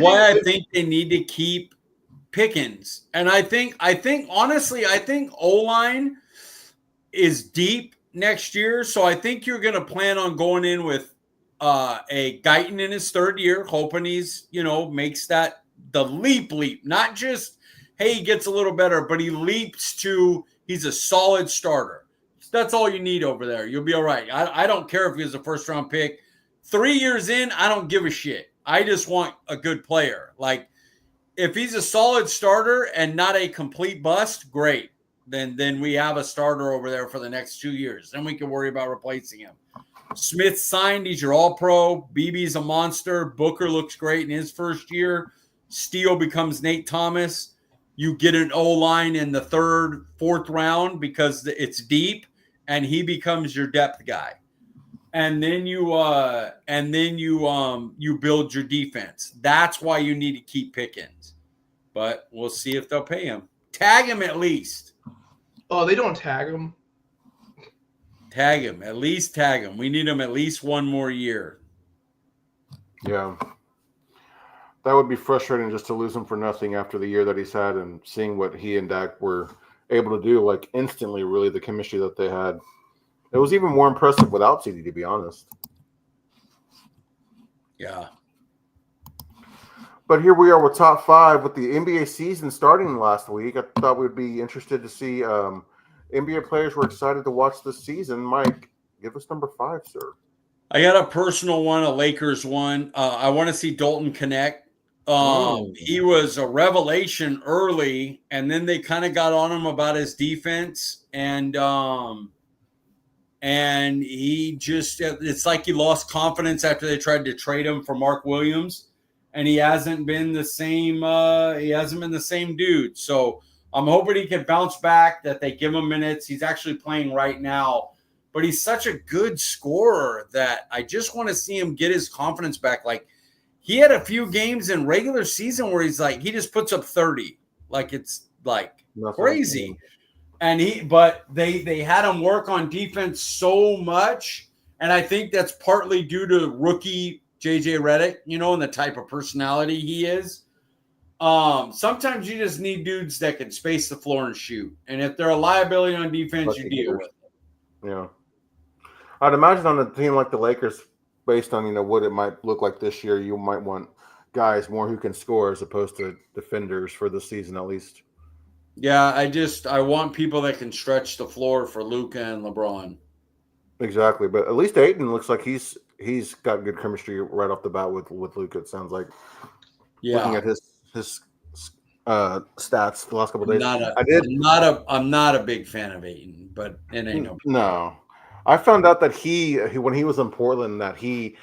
Why I think they need to keep Pickens. And I think honestly, O-line is deep next year. So I think you're going to plan on going in with a Guyton in his third year, hoping he's, makes that the leap, not just, hey, he gets a little better, but he leaps to he's a solid starter. That's all you need over there. You'll be all right. I don't care if he was a first-round pick. 3 years in, I don't give a shit. I just want a good player. Like, if he's a solid starter and not a complete bust, great. Then we have a starter over there for the next 2 years. Then we can worry about replacing him. Smith signed. He's your all-pro. BB's a monster. Booker looks great in his first year. Steele becomes Nate Thomas. You get an O-line in the third, fourth round because it's deep, and he becomes your depth guy. And then you build your defense. That's why you need to keep Pickens. But we'll see if they'll pay him. Tag him at least. Oh, they don't tag him. Tag him. At least tag him. We need him at least one more year. Yeah. That would be frustrating just to lose him for nothing after the year that he's had and seeing what he and Dak were able to do, like instantly, really, the chemistry that they had. It was even more impressive without CD, to be honest. Yeah. But here we are with top 5 with the NBA season starting last week. I thought we'd be interested to see NBA players were excited to watch this season. Mike, give us number 5, sir. I got a personal one, a Lakers one. I want to see Dalton connect. He was a revelation early, and then they kind of got on him about his defense, and he just, it's like he lost confidence after they tried to trade him for Mark Williams, and he hasn't been the same. He hasn't been the same dude. So I'm hoping he can bounce back, that they give him minutes. He's actually playing right now, but he's such a good scorer that I just want to see him get his confidence back. Like, he had a few games in regular season where he's like, he just puts up 30. Like, it's like crazy. And but they had him work on defense so much. And I think that's partly due to rookie JJ Redick, and the type of personality he is. Sometimes you just need dudes that can space the floor and shoot. And if they're a liability on defense, you deal with it. Yeah. I'd imagine on a team like the Lakers, based on, what it might look like this year, you might want guys more who can score as opposed to defenders for the season at least. Yeah, I want people that can stretch the floor for Luka and LeBron. Exactly, but at least Ayton looks like he's got good chemistry right off the bat with Luka. It sounds like. Yeah. Looking at his stats the last couple of days, I'm not a big fan of Ayton, but it ain't no. No, I found out that he when he was in Portland that he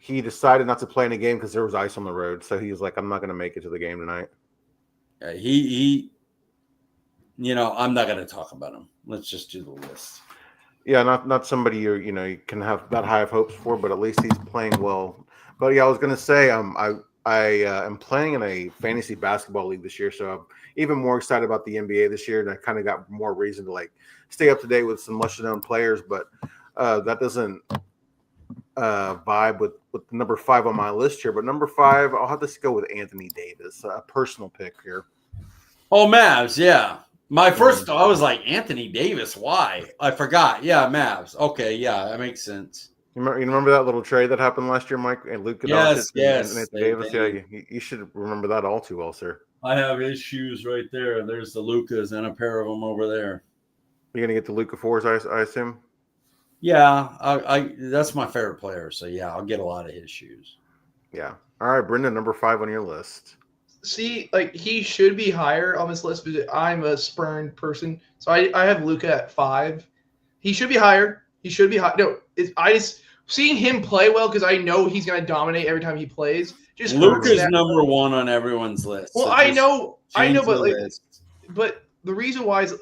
decided not to play in a game because there was ice on the road. So he was like, I'm not going to make it to the game tonight. He I'm not going to talk about him. Let's just do the list. Yeah, not somebody you can have that high of hopes for, but at least he's playing well. But yeah, I was going to say I am playing in a fantasy basketball league this year, so I'm even more excited about the NBA this year, and I kind of got more reason to stay up to date with some lesser known players. But that doesn't vibe with number 5 on my list here. But number 5, I'll have to go with Anthony Davis, a personal pick here. Oh, Mavs, yeah. My first thought, I was like, Anthony Davis, why? I forgot. Yeah, Mavs. Okay, yeah, that makes sense. You remember that little trade that happened last year, Mike? And Luka Yes. and Anthony Davis? Yeah, you should remember that all too well, sir. I have his shoes right there. There's the Lukas and a pair of them over there. You're going to get the Luka 4s, I assume? Yeah, I that's my favorite player. So, yeah, I'll get a lot of his shoes. Yeah. All right, Brenden, number 5 on your list. See, he should be higher on this list because I'm a spurned person. So I have Luka at 5. He should be higher. He should be high. No, I just seeing him play well because I know he's going to dominate every time he plays. Just Luka's number 1 on everyone's list. Well, so I know, but the reason why is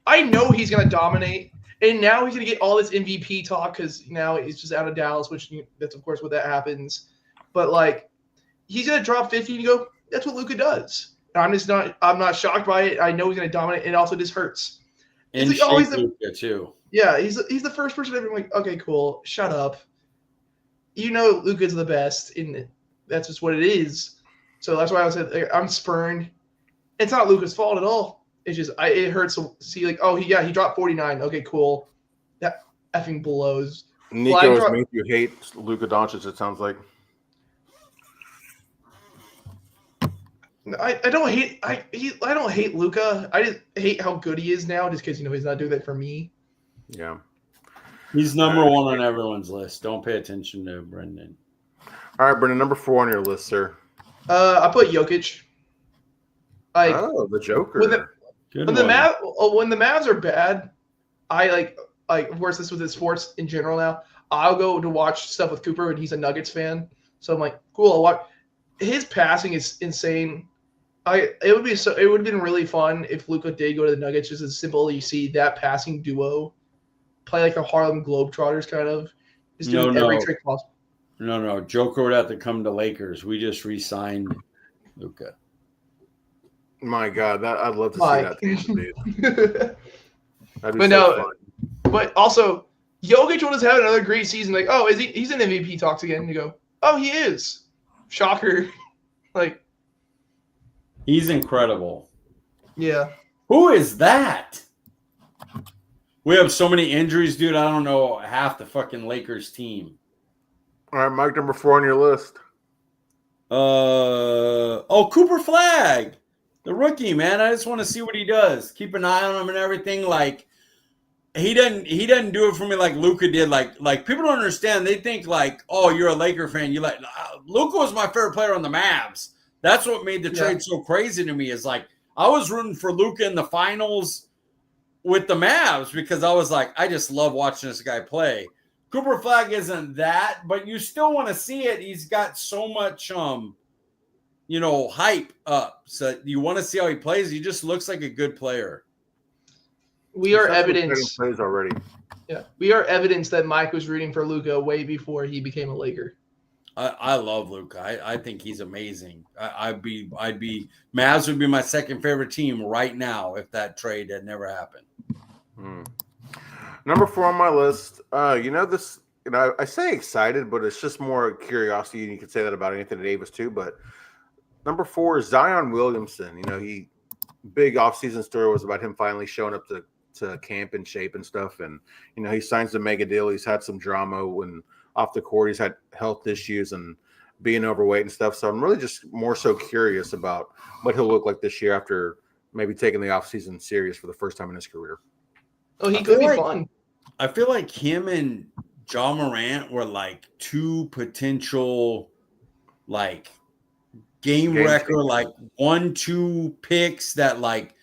I know he's going to dominate, and now he's going to get all this MVP talk because now he's just out of Dallas, which that's of course what that happens. But he's going to drop 50 and you go. That's what Luka does. And I'm not shocked by it. I know he's going to dominate, and it also just hurts. And Luka too. Yeah, he's the first person ever like, okay, cool, shut up. Luka's the best, and that's just what it is. So that's why I said I'm spurned. It's not Luka's fault at all. It's just it hurts to see he dropped 49. Okay, cool. That effing blows. Nico has made you hate Luka Doncic. It sounds like. I don't hate Luka. I just hate how good he is now, just because he's not doing that for me. Yeah, he's number 1 on everyone's list. Don't pay attention to Brenden. All right, Brenden, number 4 on your list, sir. I put Jokic. The Joker. When the Mavs are bad, I of course this with his sports in general now. I'll go to watch stuff with Cooper, and he's a Nuggets fan, so I'm like, cool. I'll watch. His passing is insane. It would have been really fun if Luka did go to the Nuggets. Just as simple, you see that passing duo play like the Harlem Globetrotters kind of. Just doing every trick possible. No. Joker would have to come to Lakers. We just re-signed Luka. My God, I'd love to see that. That'd be fun. But also, Jokic will just have another great season. He's in MVP talks again. And you go, oh, he is. Shocker. He's incredible. Yeah. Who is that? We have so many injuries, dude. I don't know half the fucking Lakers team. All right, Mike, number 4 on your list. Cooper Flag, the rookie, man. I just want to see what he does. Keep an eye on him and everything. He doesn't do it for me like Luka did. Like people don't understand. They think you're a Laker fan. Luka was my favorite player on the Mavs. That's what made the trade so crazy to me. Is I was rooting for Luka in the finals with the Mavs because I was I just love watching this guy play. Cooper Flag isn't that, but you still want to see it. He's got so much hype up. So you want to see how he plays. He just looks like a good player. We are evidence. Plays already. Yeah, we are evidence that Mike was rooting for Luka way before he became a Laker. I love Luka. I think he's amazing. Mavs would be my second favorite team right now if that trade had never happened. Number 4 on my list. I say excited, but it's just more curiosity, and you could say that about Anthony Davis too. But number 4 is Zion Williamson. Big offseason story was about him finally showing up to camp in shape and stuff. And, he signs the mega deal. He's had some drama when off the court. He's had health issues and being overweight and stuff. So I'm really just more so curious about what he'll look like this year after maybe taking the offseason serious for the first time in his career. Oh, he could be fun. I feel like him and Ja Morant were 2 potential game wrecker, 1-2 picks that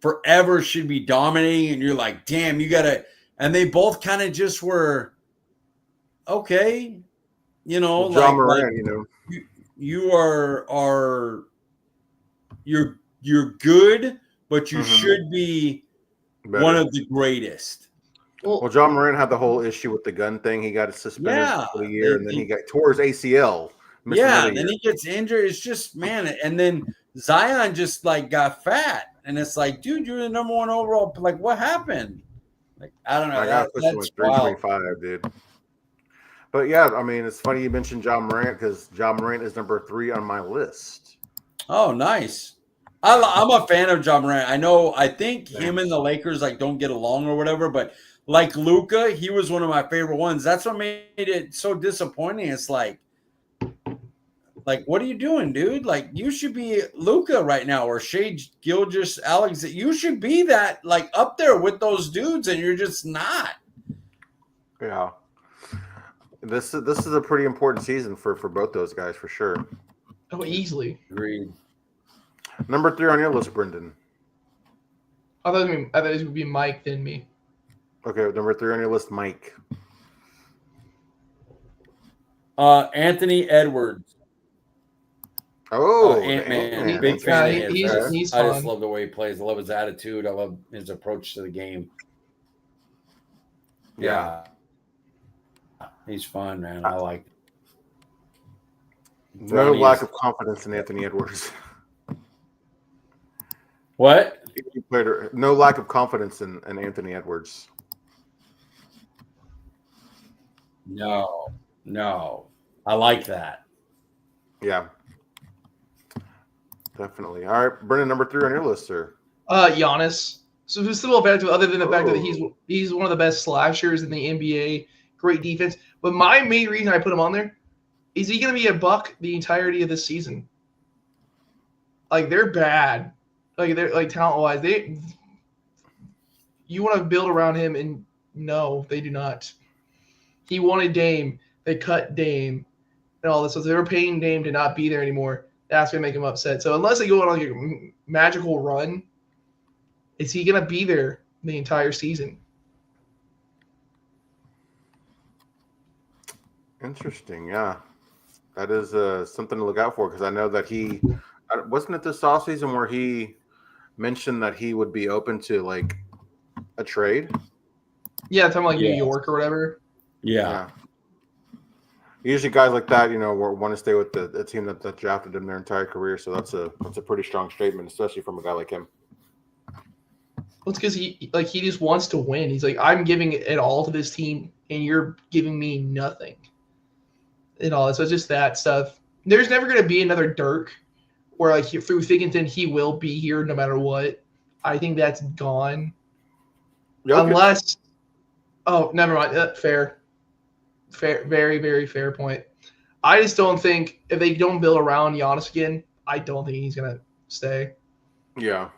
forever should be dominating, and you're damn, you gotta and they both kind of just were okay. You know, Well, John Moran, you know, you are you're good, but you should be better. one of the greatest. Well, John Moran had the whole issue with the gun thing. He got suspended for a year, and then he tore his ACL. Yeah, then he gets injured. It's just, man, and then Zion just like got fat, and it's like, dude, you're the number one overall. Like, what happened? Like, I don't know. I got pushed him with 325, dude. But yeah, I mean, it's funny you mentioned John Morant because John Morant is number 3 on my list. Oh, nice. I'm a fan of John Morant. I think him and the Lakers like don't get along or whatever, but like Luka, he was one of my favorite ones. That's what made it so disappointing. It's like, what are you doing, dude? Like, you should be Luka right now, or Shai Gilgeous-Alex. You should be that, like, up there with those dudes, and you're just not. Yeah, this is a pretty important season for both those guys for sure. Oh, easily. Agreed. Number 3 on your list, Brenden. I thought it would be Mike, then me. Okay, number 3 on your list, Mike. Anthony Edwards. Oh, Ant-Man. Big fan of his. He's I fun. just love the way he plays. I love his attitude. I love his approach to the game. Yeah. He's fun, man. I like it. No lack of confidence in Anthony Edwards. What? No lack of confidence in Anthony Edwards. No. I like that. Yeah. Definitely. All right, Brenden, number 3 on your list, sir. Giannis. So who's still back to other than the fact that he's one of the best slashers in the NBA, great defense. But my main reason I put him on there is he going to be a buck the entirety of this season. Like, they're bad. Like, they're like talent wise. You want to build around him, and no, they do not. He wanted Dame. They cut Dame and all this. So they were paying Dame to not be there anymore. That's going to make him upset. So unless they go on like a magical run, is he going to be there the entire season? Interesting. Yeah. That is something to look out for because I know that he – wasn't it this offseason where he mentioned that he would be open to like a trade? Yeah, talking like New York or whatever. Yeah. Usually guys like that, you know, want to stay with the team that drafted him their entire career. So that's a pretty strong statement, especially from a guy like him. Well, it's because he just wants to win. He's like, I'm giving it all to this team, and you're giving me nothing. And all that. So it's just that stuff. There's never going to be another Dirk where, like, through thick and thin, he will be here no matter what. I think that's gone. Unless – oh, never mind. Fair. Very, very fair point. I just don't think if they don't build around Giannis again, I don't think he's going to stay. Yeah.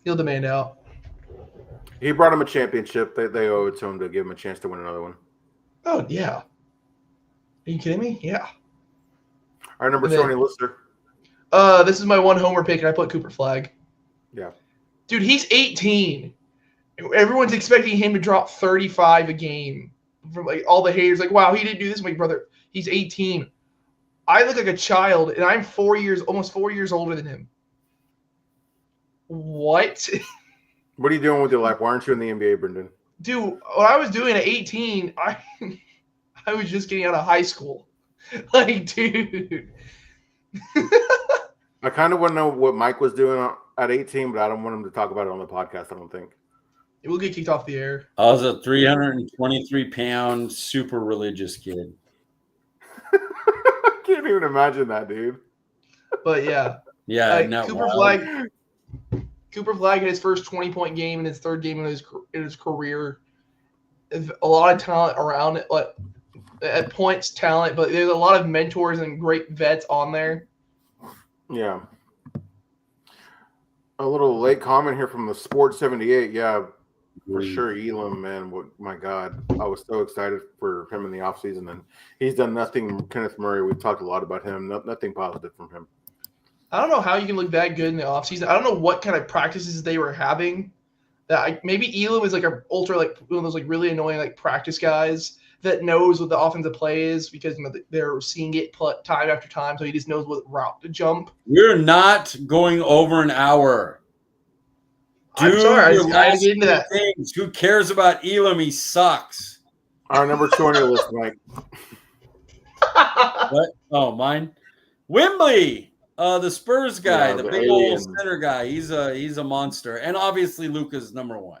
He'll demand out. He brought him a championship. They owe it to him to give him a chance to win another one. Oh, yeah. Are you kidding me? Yeah. All right, number 2 on your list, sir. This is my one homer pick, and I put Cooper Flag. Yeah. Dude, he's 18. Everyone's expecting him to drop 35 a game. From like all the haters, like, wow, he didn't do this, my brother. He's 18. I look like a child, and I'm almost 4 years older than him. What? What are you doing with your life? Why aren't you in the NBA, Brenden? Dude, what I was doing at 18, I was just getting out of high school. Like, dude. I kind of want to know what Mike was doing at 18, but I don't want him to talk about it on the podcast, I don't think. It will get kicked off the air. I was a 323-pound super religious kid. I can't even imagine that, dude. But yeah. Yeah, Cooper Flag had his first 20-point game and his third game in his career. A lot of talent around it, like at points, talent, but there's a lot of mentors and great vets on there. Yeah. A little late comment here from the Sports 78. Yeah, for sure. Elam, man. My God. I was so excited for him in the offseason, and he's done nothing. Kenneth Murray, we've talked a lot about him. Nothing positive from him. I don't know how you can look that good in the offseason. I don't know what kind of practices they were having. that maybe Elam is like a ultra like one of those like really annoying like practice guys that knows what the offensive play is because they're seeing it time after time, so he just knows what route to jump. We're not going over an hour. I'm sorry, I didn't get into that. Things. Who cares about Elam? He sucks. All right, number 2 on your list, Mike. What? Oh, mine. Wembley, the Spurs guy, the big old center guy. He's a monster, and obviously Luka's number 1.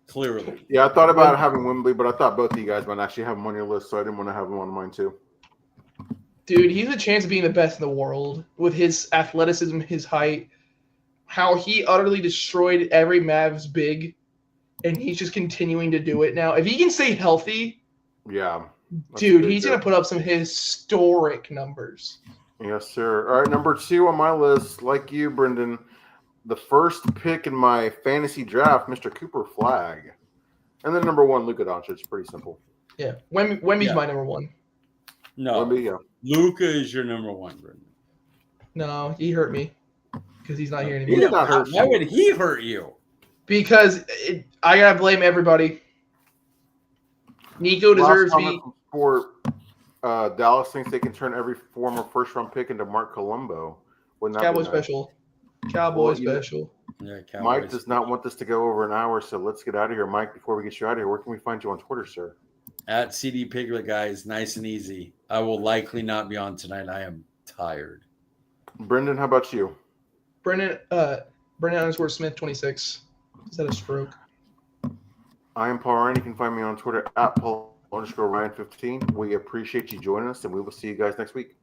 Clearly. Yeah, I thought about having Wembley, but I thought both of you guys might actually have him on your list, so I didn't want to have him on mine too. Dude, he's a chance of being the best in the world with his athleticism, his height, how he utterly destroyed every Mavs big, and he's just continuing to do it now. If he can stay healthy, yeah, dude, he's going to put up some historic numbers. Yes, sir. All right, number 2 on my list, like you, Brenden, the first pick in my fantasy draft, Mr. Cooper Flag. And then number 1, Luka Doncic. Pretty simple. Yeah. Wemby's my number 1. No. Wemby, yeah. Luka is your number 1, Brenden. No, he hurt me because he's not here anymore. He did not hurt you. Why would he hurt you? Because I got to blame everybody. Nico deserves me. Dallas thinks they can turn every former first-round pick into Mark Colombo. Cowboy special. Cowboy special. Yeah, Cowboys. Mike does not want this to go over an hour, so let's get out of here. Mike, before we get you out of here, where can we find you on Twitter, sir? At CD Piglet, guys. Nice and easy. I will likely not be on tonight. I am tired. Brenden, how about you? Brenden _Smith 26. Is that a stroke? I am Paul Ryan. You can find me on Twitter at Paul_Ryan15. We appreciate you joining us, and we will see you guys next week.